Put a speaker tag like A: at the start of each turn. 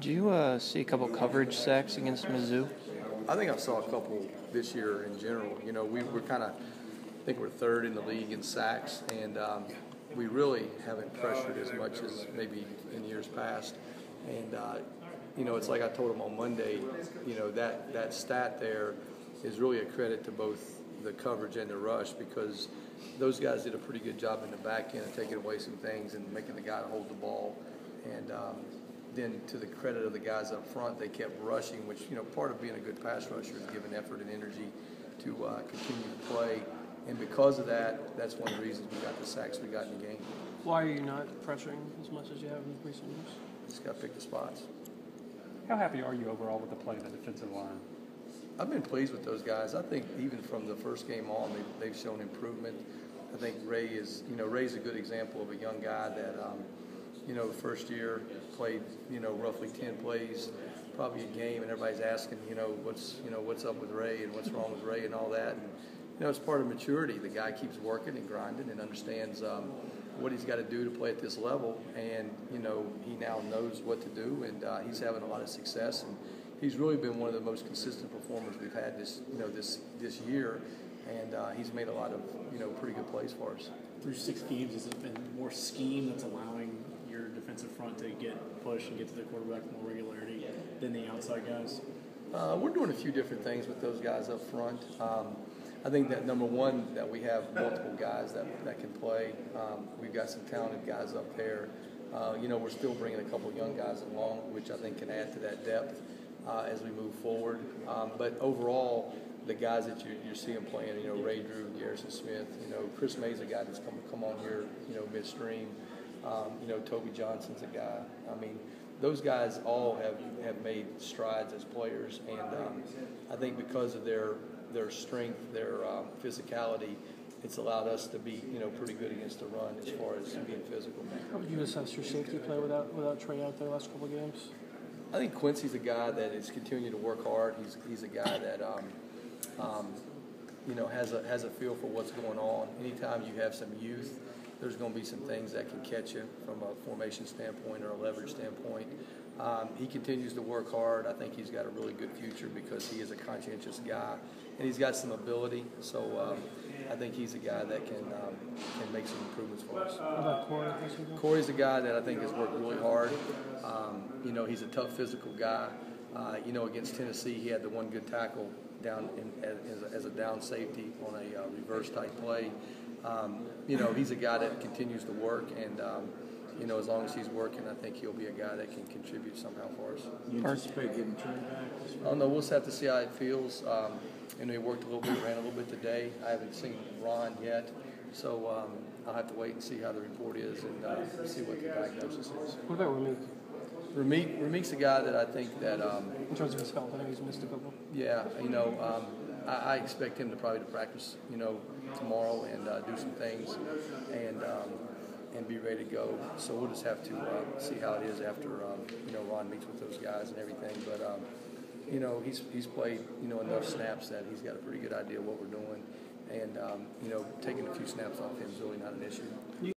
A: Did you see a couple coverage sacks against Mizzou?
B: I think I saw a couple this year in general. You know, we're kind of, I think we're third in the league in sacks, and we really haven't pressured as much as maybe in years past. And, you know, it's like I told him on Monday, you know, that stat there is really a credit to both the coverage and the rush, because those guys did a pretty good job in the back end of taking away some things and making the guy hold the ball. And then to the credit of the guys up front, they kept rushing, which, you know, part of being a good pass rusher is giving effort and energy to continue to play. And because of that, that's one of the reasons we got the sacks we got in the game.
C: Why are you not pressuring as much as you have in recent years?
B: Just got to pick the spots.
D: How happy are you overall with the play of the defensive line?
B: I've been pleased with those guys. I think even from the first game on, they've shown improvement. I think Ray's a good example of a young guy that, you know, first year played, you know, roughly 10 plays, probably a game, and everybody's asking, what's up with Ray and what's wrong with Ray and all that. And, you know, it's part of maturity. The guy keeps working and grinding and understands what he's got to do to play at this level, and, you know, he now knows what to do, and he's having a lot of success. And he's really been one of the most consistent performers we've had this year, and he's made a lot of, you know, pretty good plays for us.
E: Through 6 games, has it been more scheme that's allowing your defensive front to get push and get to the quarterback with more regularity than the outside guys?
B: We're doing a few different things with those guys up front. I think that, number one, that we have multiple guys that can play. We've got some talented guys up there. You know, we're still bringing a couple young guys along, which I think can add to that depth as we move forward. But overall, the guys that you're seeing playing, you know, Ray Drew, Garrison Smith, you know, Chris May's a guy that's come on here, you know, midstream. You know, Toby Johnson's a guy. I mean, those guys all have made strides as players, and I think because of their strength, their physicality, it's allowed us to be, you know, pretty good against the run as far as being physical.
C: How would you assess your safety play without Trey out there the last couple of games?
B: I think Quincy's a guy that is continuing to work hard. He's a guy that you know, has a feel for what's going on. Anytime you have some youth, there's going to be some things that can catch you from a formation standpoint or a leverage standpoint. He continues to work hard. I think he's got a really good future because he is a conscientious guy, and he's got some ability. So I think he's a guy that can make some improvements for us.
C: What about Corey?
B: Corey's a guy that I think has worked really hard. You know, he's a tough physical guy. You know, against Tennessee, he had the one good tackle down as a down safety on a reverse type play. You know, he's a guy that continues to work, and you know, as long as he's working, I think he'll be a guy that can contribute somehow for us.
E: You anticipate getting Trey back?
B: I don't know. We'll just have to see how it feels. You know, he worked a little bit, ran a little bit today. I haven't seen Ron yet, so I'll have to wait and see how the report is and see what the diagnosis is.
C: What about Ramik?
B: Ramik's a guy that I think that
C: in terms of his health, I know he's missed a couple.
B: Yeah, you know, I expect him to probably practice, you know, tomorrow and do some things and be ready to go. So we'll just have to see how it is after you know, Ron meets with those guys and everything. But you know, he's played, you know, enough snaps that he's got a pretty good idea of what we're doing, and you know, taking a few snaps off him is really not an issue.